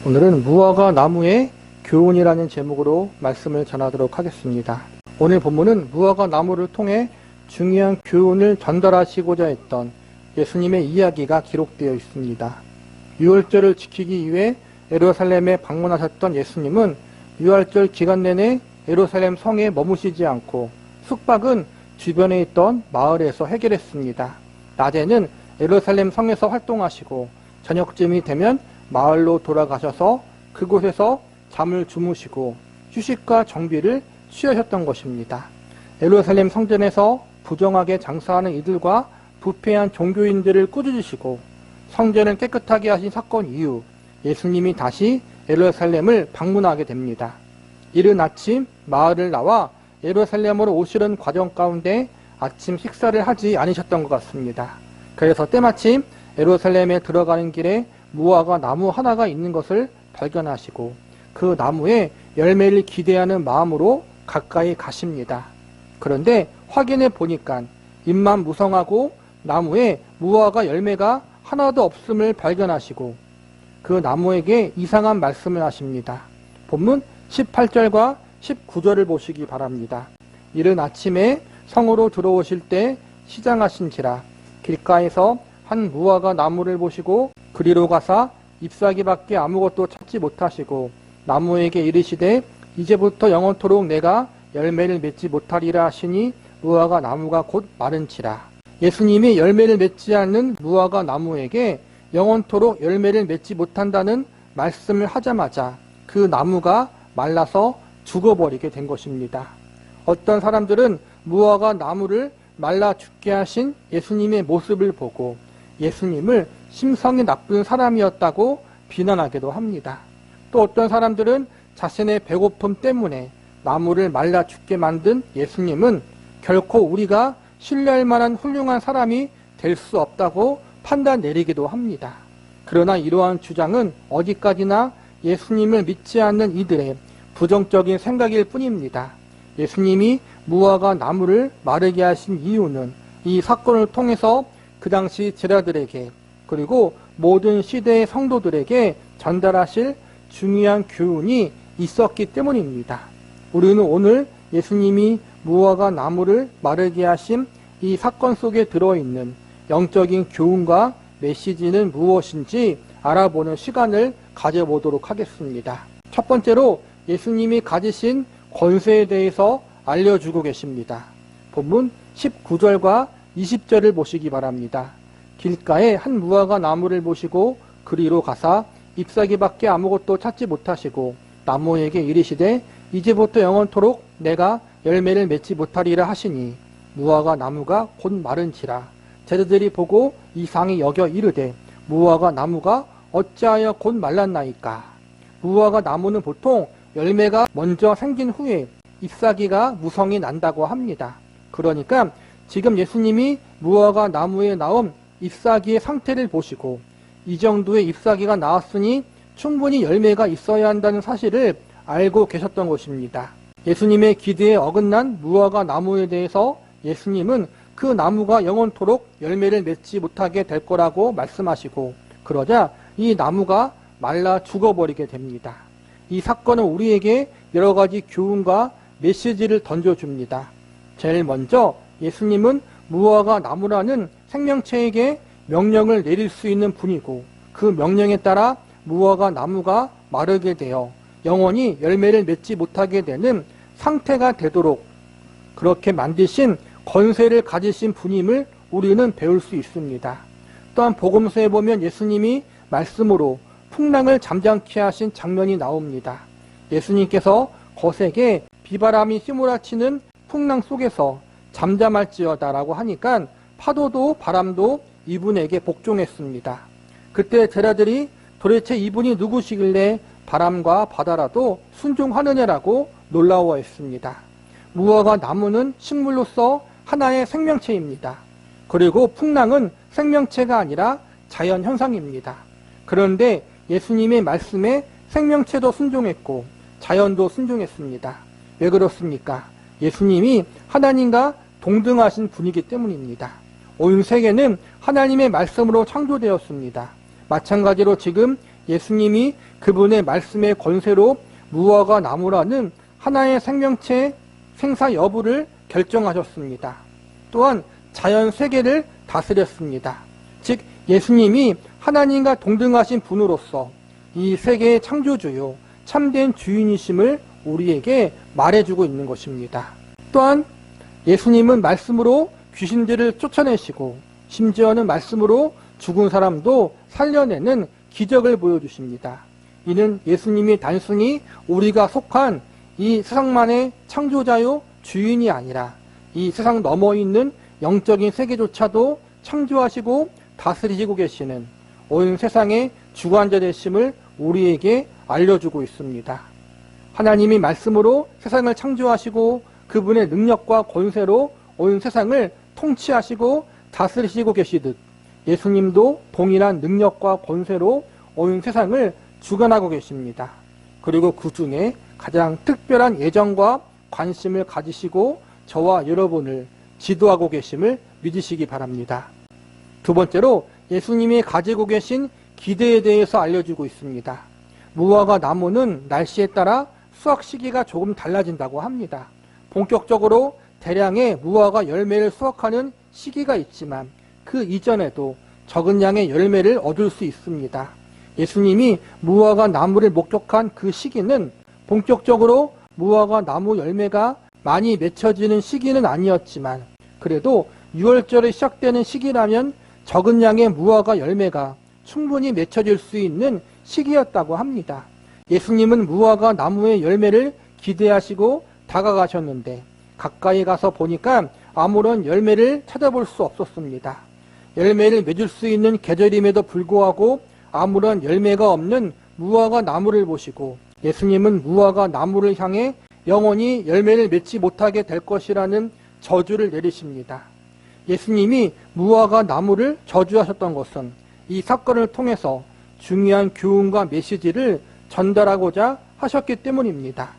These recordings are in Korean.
오늘은 무화과 나무의 교훈이라는 제목으로 말씀을 전하도록 하겠습니다. 오늘 본문은 무화과 나무를 통해 중요한 교훈을 전달하시고자 했던 예수님의 이야기가 기록되어 있습니다. 유월절을 지키기 위해 예루살렘에 방문하셨던 예수님은 유월절 기간 내내 예루살렘 성에 머무시지 않고 숙박은 주변에 있던 마을에서 해결했습니다. 낮에는 예루살렘 성에서 활동하시고 저녁쯤이 되면 마을로 돌아가셔서 그곳에서 잠을 주무시고 휴식과 정비를 취하셨던 것입니다. 예루살렘 성전에서 부정하게 장사하는 이들과 부패한 종교인들을 꾸짖으시고 성전을 깨끗하게 하신 사건 이후 예수님이 다시 예루살렘을 방문하게 됩니다. 이른 아침 마을을 나와 예루살렘으로 오시는 과정 가운데 아침 식사를 하지 않으셨던 것 같습니다. 그래서 때마침 예루살렘에 들어가는 길에 무화과 나무 하나가 있는 것을 발견하시고 그 나무에 열매를 기대하는 마음으로 가까이 가십니다. 그런데 확인해 보니까 잎만 무성하고 나무에 무화과 열매가 하나도 없음을 발견하시고 그 나무에게 이상한 말씀을 하십니다. 본문 18절과 19절을 보시기 바랍니다. 이른 아침에 성으로 들어오실 때 시장하신지라 길가에서 한 무화과 나무를 보시고 그리로 가사 잎사귀밖에 아무것도 찾지 못하시고 나무에게 이르시되 이제부터 영원토록 내가 열매를 맺지 못하리라 하시니 무화과 나무가 곧 마른지라. 예수님이 열매를 맺지 않는 무화과 나무에게 영원토록 열매를 맺지 못한다는 말씀을 하자마자 그 나무가 말라서 죽어버리게 된 것입니다. 어떤 사람들은 무화과 나무를 말라 죽게 하신 예수님의 모습을 보고 예수님을 심성이 나쁜 사람이었다고 비난하기도 합니다. 또 어떤 사람들은 자신의 배고픔 때문에 나무를 말라 죽게 만든 예수님은 결코 우리가 신뢰할 만한 훌륭한 사람이 될 수 없다고 판단 내리기도 합니다. 그러나 이러한 주장은 어디까지나 예수님을 믿지 않는 이들의 부정적인 생각일 뿐입니다. 예수님이 무화과 나무를 마르게 하신 이유는 이 사건을 통해서 그 당시 제자들에게 그리고 모든 시대의 성도들에게 전달하실 중요한 교훈이 있었기 때문입니다. 우리는 오늘 예수님이 무화과 나무를 마르게 하신 이 사건 속에 들어있는 영적인 교훈과 메시지는 무엇인지 알아보는 시간을 가져보도록 하겠습니다. 첫 번째로 예수님이 가지신 권세에 대해서 알려주고 계십니다. 본문 19절과 20절을 보시기 바랍니다. 길가에 한 무화과 나무를 보시고 그리로 가사 잎사귀밖에 아무것도 찾지 못하시고 나무에게 이르시되 이제부터 영원토록 내가 열매를 맺지 못하리라 하시니 무화과 나무가 곧 마른지라. 제자들이 보고 이상히 여겨 이르되 무화과 나무가 어찌하여 곧 말랐나이까. 무화과 나무는 보통 열매가 먼저 생긴 후에 잎사귀가 무성이 난다고 합니다. 그러니까 지금 예수님이 무화과 나무에 나온 잎사귀의 상태를 보시고 이 정도의 잎사귀가 나왔으니 충분히 열매가 있어야 한다는 사실을 알고 계셨던 것입니다. 예수님의 기대에 어긋난 무화과 나무에 대해서 예수님은 그 나무가 영원토록 열매를 맺지 못하게 될 거라고 말씀하시고 그러자 이 나무가 말라 죽어버리게 됩니다. 이 사건은 우리에게 여러 가지 교훈과 메시지를 던져줍니다. 제일 먼저 예수님은 무화과 나무라는 생명체에게 명령을 내릴 수 있는 분이고 그 명령에 따라 무화과 나무가 마르게 되어 영원히 열매를 맺지 못하게 되는 상태가 되도록 그렇게 만드신 권세를 가지신 분임을 우리는 배울 수 있습니다. 또한 복음서에 보면 예수님이 말씀으로 풍랑을 잠잠케 하신 장면이 나옵니다. 예수님께서 거세게 비바람이 휘몰아치는 풍랑 속에서 잠잠할지어다라고 하니까 파도도 바람도 이분에게 복종했습니다. 그때 제자들이 도대체 이분이 누구시길래 바람과 바다라도 순종하느냐라고 놀라워했습니다. 무화과 나무는 식물로서 하나의 생명체입니다. 그리고 풍랑은 생명체가 아니라 자연현상입니다. 그런데 예수님의 말씀에 생명체도 순종했고 자연도 순종했습니다. 왜 그렇습니까? 예수님이 하나님과 동등하신 분이기 때문입니다. 온 세계는 하나님의 말씀으로 창조되었습니다. 마찬가지로 지금 예수님이 그분의 말씀의 권세로 무화과 나무라는 하나의 생명체의 생사 여부를 결정하셨습니다. 또한 자연 세계를 다스렸습니다. 즉 예수님이 하나님과 동등하신 분으로서 이 세계의 창조주요 참된 주인이심을 우리에게 말해주고 있는 것입니다. 또한 예수님은 말씀으로 귀신들을 쫓아내시고 심지어는 말씀으로 죽은 사람도 살려내는 기적을 보여주십니다. 이는 예수님이 단순히 우리가 속한 이 세상만의 창조자요 주인이 아니라 이 세상 넘어 있는 영적인 세계조차도 창조하시고 다스리시고 계시는 온 세상의 주관자 되심을 우리에게 알려주고 있습니다. 하나님이 말씀으로 세상을 창조하시고 그분의 능력과 권세로 온 세상을 통치하시고 다스리시고 계시듯 예수님도 동일한 능력과 권세로 온 세상을 주관하고 계십니다. 그리고 그 중에 가장 특별한 예정과 관심을 가지시고 저와 여러분을 지도하고 계심을 믿으시기 바랍니다. 두 번째로 예수님이 가지고 계신 기대에 대해서 알려주고 있습니다. 무화과 나무는 날씨에 따라 수확 시기가 조금 달라진다고 합니다. 본격적으로 대량의 무화과 열매를 수확하는 시기가 있지만 그 이전에도 적은 양의 열매를 얻을 수 있습니다. 예수님이 무화과 나무를 목격한 그 시기는 본격적으로 무화과 나무 열매가 많이 맺혀지는 시기는 아니었지만 그래도 6월절에 시작되는 시기라면 적은 양의 무화과 열매가 충분히 맺혀질 수 있는 시기였다고 합니다. 예수님은 무화과 나무의 열매를 기대하시고 다가가셨는데 가까이 가서 보니까 아무런 열매를 찾아볼 수 없었습니다. 열매를 맺을 수 있는 계절임에도 불구하고 아무런 열매가 없는 무화과 나무를 보시고 예수님은 무화과 나무를 향해 영원히 열매를 맺지 못하게 될 것이라는 저주를 내리십니다. 예수님이 무화과 나무를 저주하셨던 것은 이 사건을 통해서 중요한 교훈과 메시지를 전달하고자 하셨기 때문입니다.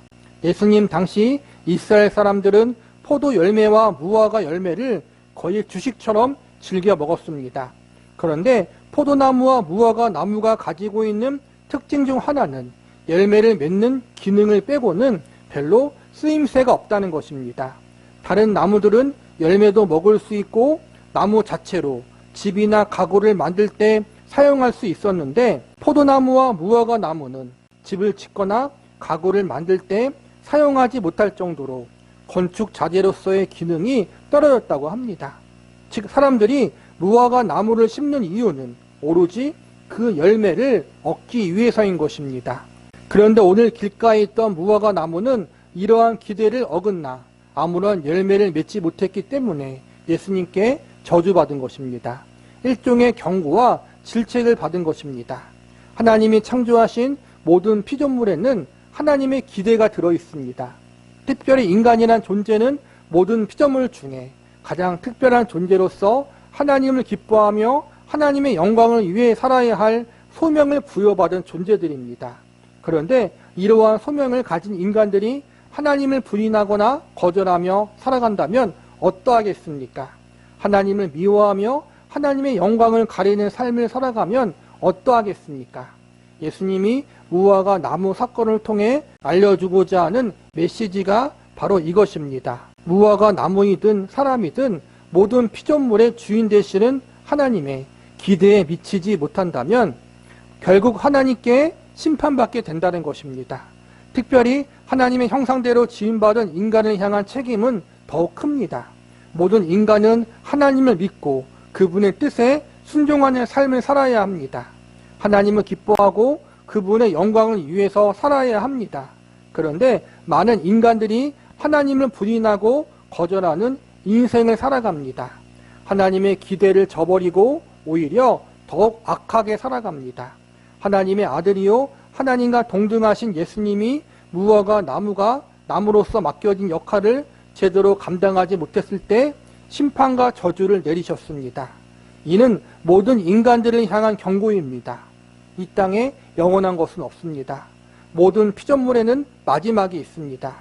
예수님 당시 이스라엘 사람들은 포도 열매와 무화과 열매를 거의 주식처럼 즐겨 먹었습니다. 그런데 포도나무와 무화과 나무가 가지고 있는 특징 중 하나는 열매를 맺는 기능을 빼고는 별로 쓰임새가 없다는 것입니다. 다른 나무들은 열매도 먹을 수 있고 나무 자체로 집이나 가구를 만들 때 사용할 수 있었는데 포도나무와 무화과 나무는 집을 짓거나 가구를 만들 때 사용하지 못할 정도로 건축 자재로서의 기능이 떨어졌다고 합니다. 즉 사람들이 무화과 나무를 심는 이유는 오로지 그 열매를 얻기 위해서인 것입니다. 그런데 오늘 길가에 있던 무화과 나무는 이러한 기대를 어긋나 아무런 열매를 맺지 못했기 때문에 예수님께 저주받은 것입니다. 일종의 경고와 질책을 받은 것입니다. 하나님이 창조하신 모든 피조물에는 하나님의 기대가 들어 있습니다. 특별히 인간이란 존재는 모든 피조물 중에 가장 특별한 존재로서 하나님을 기뻐하며 하나님의 영광을 위해 살아야 할 소명을 부여받은 존재들입니다. 그런데 이러한 소명을 가진 인간들이 하나님을 부인하거나 거절하며 살아간다면 어떠하겠습니까? 하나님을 미워하며 하나님의 영광을 가리는 삶을 살아가면 어떠하겠습니까? 예수님이 무화과 나무 사건을 통해 알려주고자 하는 메시지가 바로 이것입니다. 무화과 나무이든 사람이든 모든 피조물의 주인 되시는 하나님의 기대에 미치지 못한다면 결국 하나님께 심판받게 된다는 것입니다. 특별히 하나님의 형상대로 지음받은 인간을 향한 책임은 더욱 큽니다. 모든 인간은 하나님을 믿고 그분의 뜻에 순종하는 삶을 살아야 합니다. 하나님을 기뻐하고 그분의 영광을 위해서 살아야 합니다. 그런데 많은 인간들이 하나님을 부인하고 거절하는 인생을 살아갑니다. 하나님의 기대를 저버리고 오히려 더욱 악하게 살아갑니다. 하나님의 아들이요 하나님과 동등하신 예수님이 무화과 나무가 나무로서 맡겨진 역할을 제대로 감당하지 못했을 때 심판과 저주를 내리셨습니다. 이는 모든 인간들을 향한 경고입니다. 이 땅에 영원한 것은 없습니다. 모든 피조물에는 마지막이 있습니다.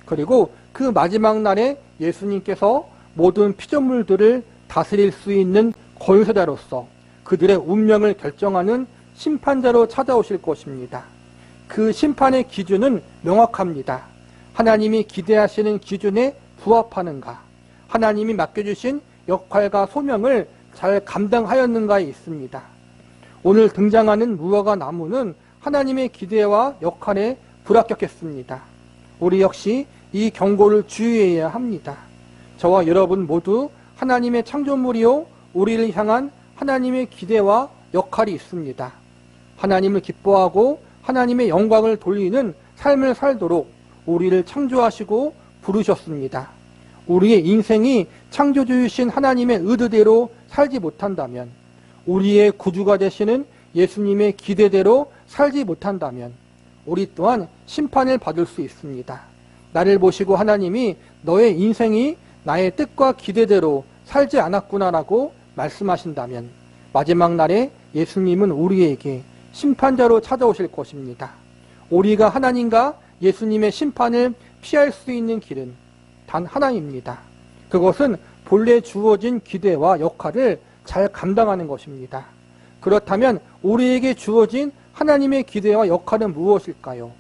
그리고 그 마지막 날에 예수님께서 모든 피조물들을 다스릴 수 있는 권세자로서 그들의 운명을 결정하는 심판자로 찾아오실 것입니다. 그 심판의 기준은 명확합니다. 하나님이 기대하시는 기준에 부합하는가, 하나님이 맡겨주신 역할과 소명을 잘 감당하였는가에 있습니다. 오늘 등장하는 무화과 나무는 하나님의 기대와 역할에 불합격했습니다. 우리 역시 이 경고를 주의해야 합니다. 저와 여러분 모두 하나님의 창조물이요 우리를 향한 하나님의 기대와 역할이 있습니다. 하나님을 기뻐하고 하나님의 영광을 돌리는 삶을 살도록 우리를 창조하시고 부르셨습니다. 우리의 인생이 창조주이신 하나님의 의도대로 살지 못한다면, 우리의 구주가 되시는 예수님의 기대대로 살지 못한다면 우리 또한 심판을 받을 수 있습니다. 나를 보시고 하나님이 너의 인생이 나의 뜻과 기대대로 살지 않았구나라고 말씀하신다면 마지막 날에 예수님은 우리에게 심판자로 찾아오실 것입니다. 우리가 하나님과 예수님의 심판을 피할 수 있는 길은 단 하나입니다. 그것은 본래 주어진 기대와 역할을 잘 감당하는 것입니다. 그렇다면 우리에게 주어진 하나님의 기대와 역할은 무엇일까요?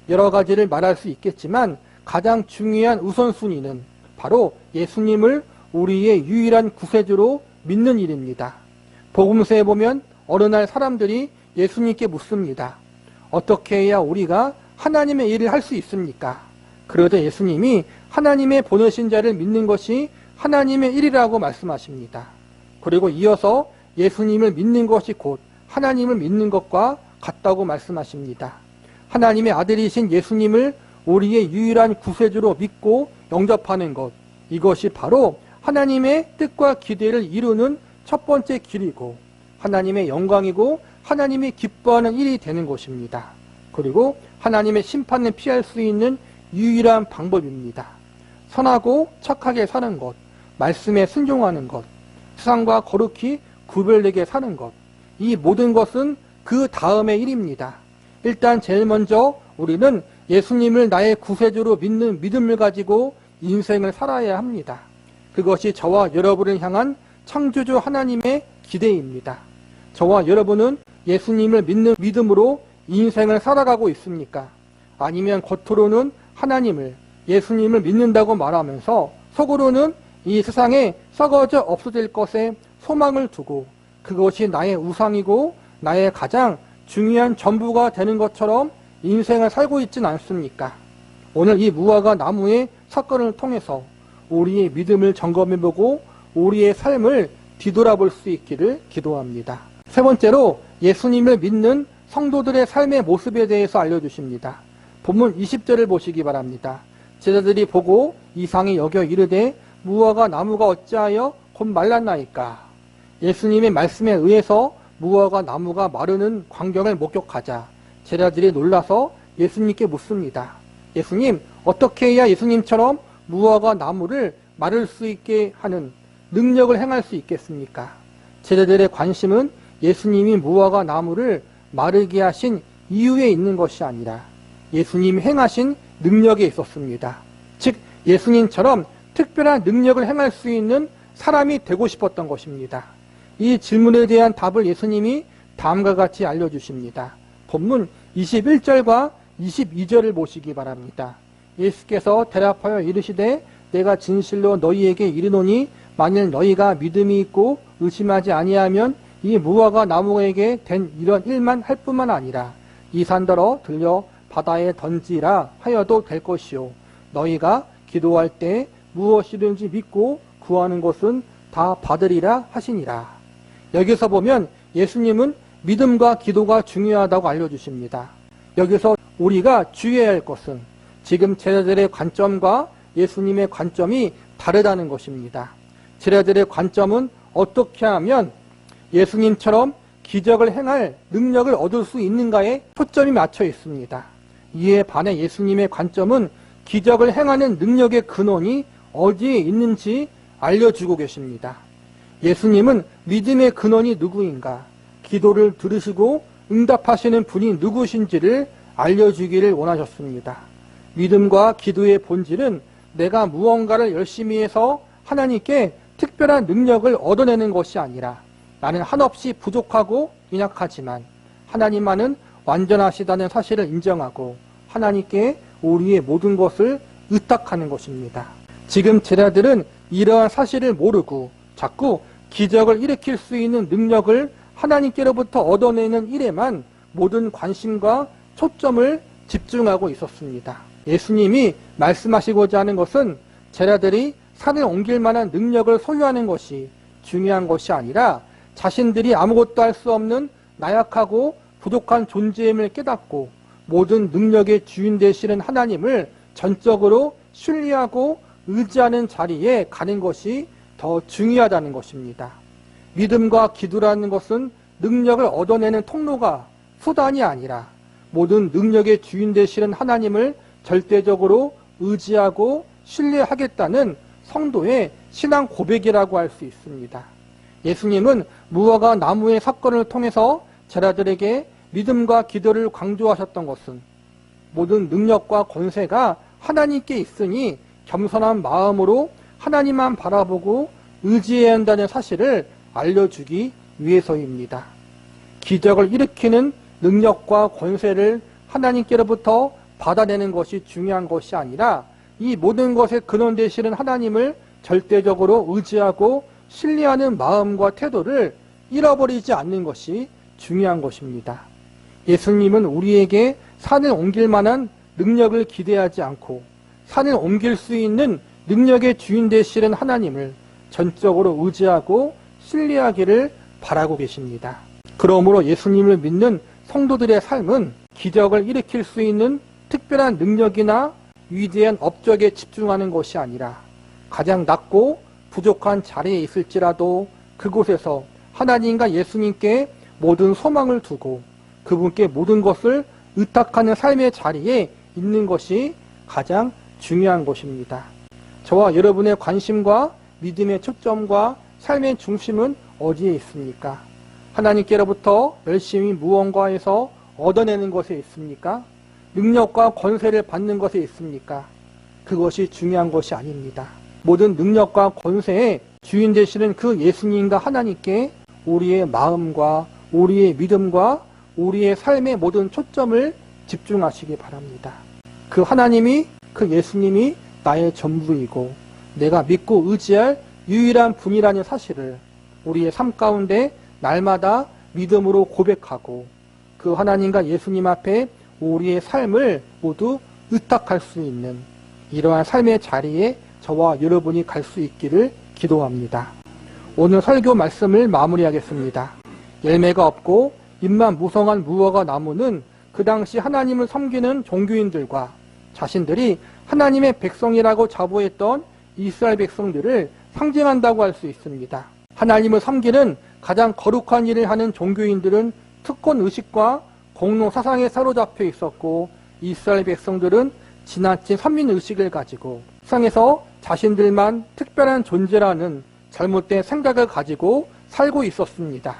여러 가지를 말할 수 있겠지만 가장 중요한 우선순위는 바로 예수님을 우리의 유일한 구세주로 믿는 일입니다. 복음서에 보면 어느 날 사람들이 예수님께 묻습니다. 어떻게 해야 우리가 하나님의 일을 할 수 있습니까? 그러자 예수님이 하나님의 보내신 자를 믿는 것이 하나님의 일이라고 말씀하십니다. 그리고 이어서 예수님을 믿는 것이 곧 하나님을 믿는 것과 같다고 말씀하십니다. 하나님의 아들이신 예수님을 우리의 유일한 구세주로 믿고 영접하는 것, 이것이 바로 하나님의 뜻과 기대를 이루는 첫 번째 길이고 하나님의 영광이고 하나님이 기뻐하는 일이 되는 것입니다. 그리고 하나님의 심판을 피할 수 있는 유일한 방법입니다. 선하고 착하게 사는 것, 말씀에 순종하는 것, 세상과 거룩히 구별되게 사는 것, 이 모든 것은 그 다음의 일입니다. 일단 제일 먼저 우리는 예수님을 나의 구세주로 믿는 믿음을 가지고 인생을 살아야 합니다. 그것이 저와 여러분을 향한 창조주 하나님의 기대입니다. 저와 여러분은 예수님을 믿는 믿음으로 인생을 살아가고 있습니까? 아니면 겉으로는 하나님을, 예수님을 믿는다고 말하면서 속으로는 이 세상에 썩어져 없어질 것에 소망을 두고 그것이 나의 우상이고 나의 가장 중요한 전부가 되는 것처럼 인생을 살고 있지는 않습니까? 오늘 이 무화과 나무의 사건을 통해서 우리의 믿음을 점검해보고 우리의 삶을 뒤돌아볼 수 있기를 기도합니다. 세 번째로 예수님을 믿는 성도들의 삶의 모습에 대해서 알려주십니다. 본문 20절을 보시기 바랍니다. 제자들이 보고 이상히 여겨 이르되 무화과 나무가 어찌하여 곧 말랐나이까. 예수님의 말씀에 의해서 무화과 나무가 마르는 광경을 목격하자 제자들이 놀라서 예수님께 묻습니다. 예수님, 어떻게 해야 예수님처럼 무화과 나무를 마를 수 있게 하는 능력을 행할 수 있겠습니까? 제자들의 관심은 예수님이 무화과 나무를 마르게 하신 이유에 있는 것이 아니라 예수님이 행하신 능력에 있었습니다. 즉 예수님처럼 특별한 능력을 행할 수 있는 사람이 되고 싶었던 것입니다. 이 질문에 대한 답을 예수님이 다음과 같이 알려주십니다. 본문 21절과 22절을 보시기 바랍니다. 예수께서 대답하여 이르시되 내가 진실로 너희에게 이르노니 만일 너희가 믿음이 있고 의심하지 아니하면 이 무화과 나무에게 된 이런 일만 할 뿐만 아니라 이 산더러 들려 바다에 던지라 하여도 될 것이요 너희가 기도할 때 무엇이든지 믿고 구하는 것은 다 받으리라 하시니라. 여기서 보면 예수님은 믿음과 기도가 중요하다고 알려주십니다. 여기서 우리가 주의해야 할 것은 지금 제자들의 관점과 예수님의 관점이 다르다는 것입니다. 제자들의 관점은 어떻게 하면 예수님처럼 기적을 행할 능력을 얻을 수 있는가에 초점이 맞춰 있습니다. 이에 반해 예수님의 관점은 기적을 행하는 능력의 근원이 어디에 있는지 알려주고 계십니다. 예수님은 믿음의 근원이 누구인가, 기도를 들으시고 응답하시는 분이 누구신지를 알려주기를 원하셨습니다. 믿음과 기도의 본질은 내가 무언가를 열심히 해서 하나님께 특별한 능력을 얻어내는 것이 아니라 나는 한없이 부족하고 연약하지만 하나님만은 완전하시다는 사실을 인정하고 하나님께 우리의 모든 것을 의탁하는 것입니다. 지금 제자들은 이러한 사실을 모르고 자꾸 기적을 일으킬 수 있는 능력을 하나님께로부터 얻어내는 일에만 모든 관심과 초점을 집중하고 있었습니다. 예수님이 말씀하시고자 하는 것은 제자들이 산을 옮길 만한 능력을 소유하는 것이 중요한 것이 아니라 자신들이 아무것도 할 수 없는 나약하고 부족한 존재임을 깨닫고 모든 능력의 주인 되시는 하나님을 전적으로 신뢰하고 의지하는 자리에 가는 것이 더 중요하다는 것입니다. 믿음과 기도라는 것은 능력을 얻어내는 통로가 수단이 아니라 모든 능력의 주인 되시는 하나님을 절대적으로 의지하고 신뢰하겠다는 성도의 신앙 고백이라고 할 수 있습니다. 예수님은 무화과 나무의 사건을 통해서 제자들에게 믿음과 기도를 강조하셨던 것은 모든 능력과 권세가 하나님께 있으니 겸손한 마음으로 하나님만 바라보고 의지해야 한다는 사실을 알려주기 위해서입니다. 기적을 일으키는 능력과 권세를 하나님께로부터 받아내는 것이 중요한 것이 아니라 이 모든 것의 근원 되시는 하나님을 절대적으로 의지하고 신뢰하는 마음과 태도를 잃어버리지 않는 것이 중요한 것입니다. 예수님은 우리에게 산을 옮길 만한 능력을 기대하지 않고 산을 옮길 수 있는 능력의 주인 되시는 하나님을 전적으로 의지하고 신뢰하기를 바라고 계십니다. 그러므로 예수님을 믿는 성도들의 삶은 기적을 일으킬 수 있는 특별한 능력이나 위대한 업적에 집중하는 것이 아니라 가장 낮고 부족한 자리에 있을지라도 그곳에서 하나님과 예수님께 모든 소망을 두고 그분께 모든 것을 의탁하는 삶의 자리에 있는 것이 가장 중요한 것입니다. 저와 여러분의 관심과 믿음의 초점과 삶의 중심은 어디에 있습니까? 하나님께로부터 열심히 무언가에서 얻어내는 것에 있습니까? 능력과 권세를 받는 것에 있습니까? 그것이 중요한 것이 아닙니다. 모든 능력과 권세의 주인 되시는 그 예수님과 하나님께 우리의 마음과 우리의 믿음과 우리의 삶의 모든 초점을 집중하시기 바랍니다. 그 하나님이, 그 예수님이 나의 전부이고 내가 믿고 의지할 유일한 분이라는 사실을 우리의 삶 가운데 날마다 믿음으로 고백하고 그 하나님과 예수님 앞에 우리의 삶을 모두 의탁할 수 있는 이러한 삶의 자리에 저와 여러분이 갈 수 있기를 기도합니다. 오늘 설교 말씀을 마무리하겠습니다. 열매가 없고 잎만 무성한 무화과 나무는 그 당시 하나님을 섬기는 종교인들과 자신들이 하나님의 백성이라고 자부했던 이스라엘 백성들을 상징한다고 할 수 있습니다. 하나님을 섬기는 가장 거룩한 일을 하는 종교인들은 특권 의식과 공로 사상에 사로잡혀 있었고 이스라엘 백성들은 지나친 선민 의식을 가지고 세상에서 자신들만 특별한 존재라는 잘못된 생각을 가지고 살고 있었습니다.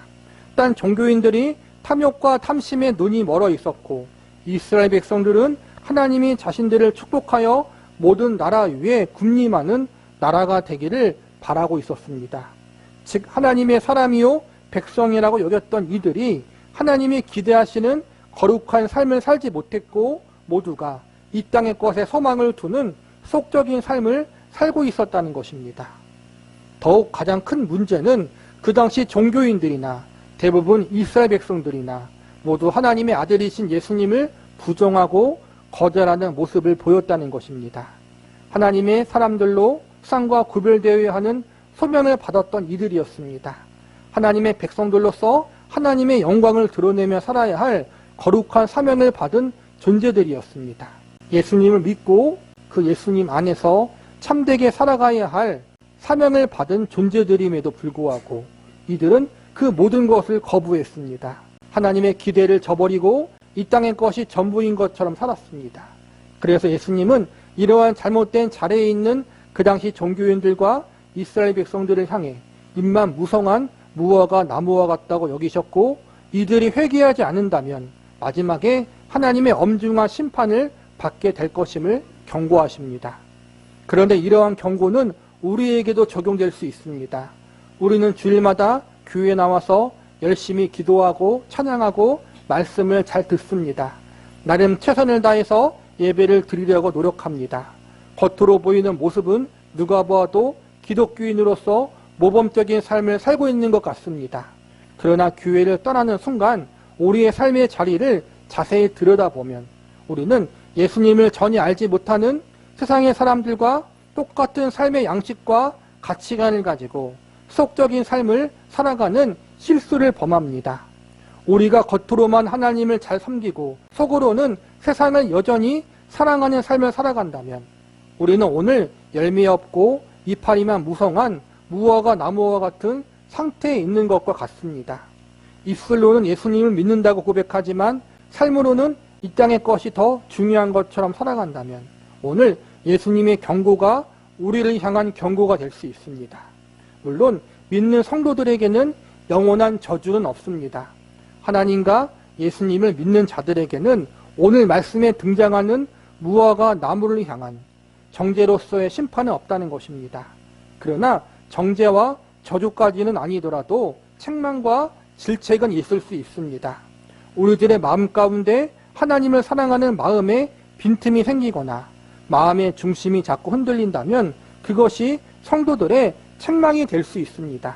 딴 종교인들이 탐욕과 탐심에 눈이 멀어 있었고 이스라엘 백성들은 하나님이 자신들을 축복하여 모든 나라 위에 군림하는 나라가 되기를 바라고 있었습니다. 즉 하나님의 사람이요 백성이라고 여겼던 이들이 하나님이 기대하시는 거룩한 삶을 살지 못했고 모두가 이 땅의 것에 소망을 두는 속적인 삶을 살고 있었다는 것입니다. 더욱 가장 큰 문제는 그 당시 종교인들이나 대부분 이스라엘 백성들이나 모두 하나님의 아들이신 예수님을 부정하고 거절하는 모습을 보였다는 것입니다. 하나님의 사람들로 세상과 구별되어야 하는 소명을 받았던 이들이었습니다. 하나님의 백성들로서 하나님의 영광을 드러내며 살아야 할 거룩한 사명을 받은 존재들이었습니다. 예수님을 믿고 그 예수님 안에서 참되게 살아가야 할 사명을 받은 존재들임에도 불구하고 이들은 그 모든 것을 거부했습니다. 하나님의 기대를 저버리고 이 땅의 것이 전부인 것처럼 살았습니다. 그래서 예수님은 이러한 잘못된 자리에 있는 그 당시 종교인들과 이스라엘 백성들을 향해 잎만 무성한 무화과 나무와 같다고 여기셨고 이들이 회개하지 않는다면 마지막에 하나님의 엄중한 심판을 받게 될 것임을 경고하십니다. 그런데 이러한 경고는 우리에게도 적용될 수 있습니다. 우리는 주일마다 교회에 나와서 열심히 기도하고 찬양하고 말씀을 잘 듣습니다. 나름 최선을 다해서 예배를 드리려고 노력합니다. 겉으로 보이는 모습은 누가 보아도 기독교인으로서 모범적인 삶을 살고 있는 것 같습니다. 그러나 교회를 떠나는 순간 우리의 삶의 자리를 자세히 들여다보면 우리는 예수님을 전혀 알지 못하는 세상의 사람들과 똑같은 삶의 양식과 가치관을 가지고 세속적인 삶을 살아가는 실수를 범합니다. 우리가 겉으로만 하나님을 잘 섬기고 속으로는 세상을 여전히 사랑하는 삶을 살아간다면 우리는 오늘 열매 없고 이파리만 무성한 무화과 나무와 같은 상태에 있는 것과 같습니다. 입술로는 예수님을 믿는다고 고백하지만 삶으로는 이 땅의 것이 더 중요한 것처럼 살아간다면 오늘 예수님의 경고가 우리를 향한 경고가 될 수 있습니다. 물론 믿는 성도들에게는 영원한 저주는 없습니다. 하나님과 예수님을 믿는 자들에게는 오늘 말씀에 등장하는 무화과 나무를 향한 정죄로서의 심판은 없다는 것입니다. 그러나 정죄와 저주까지는 아니더라도 책망과 질책은 있을 수 있습니다. 우리들의 마음 가운데 하나님을 사랑하는 마음에 빈틈이 생기거나 마음의 중심이 자꾸 흔들린다면 그것이 성도들의 책망이 될 수 있습니다.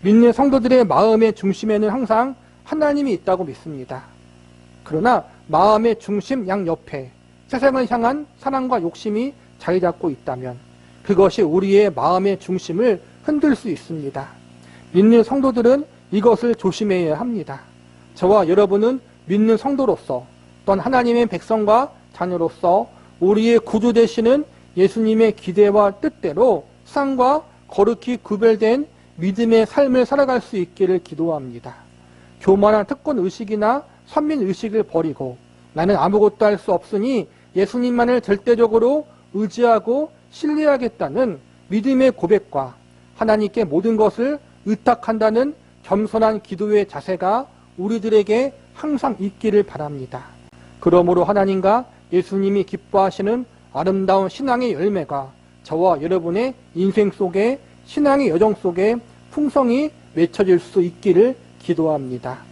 믿는 성도들의 마음의 중심에는 항상 하나님이 있다고 믿습니다. 그러나 마음의 중심 양옆에 세상을 향한 사랑과 욕심이 자리 잡고 있다면 그것이 우리의 마음의 중심을 흔들 수 있습니다. 믿는 성도들은 이것을 조심해야 합니다. 저와 여러분은 믿는 성도로서 또한 하나님의 백성과 자녀로서 우리의 구주 되시는 예수님의 기대와 뜻대로 세상과 거룩히 구별된 믿음의 삶을 살아갈 수 있기를 기도합니다. 교만한 특권의식이나 선민의식을 버리고 나는 아무것도 할 수 없으니 예수님만을 절대적으로 의지하고 신뢰하겠다는 믿음의 고백과 하나님께 모든 것을 의탁한다는 겸손한 기도의 자세가 우리들에게 항상 있기를 바랍니다. 그러므로 하나님과 예수님이 기뻐하시는 아름다운 신앙의 열매가 저와 여러분의 인생 속에 신앙의 여정 속에 풍성히 맺혀질 수 있기를 기도합니다.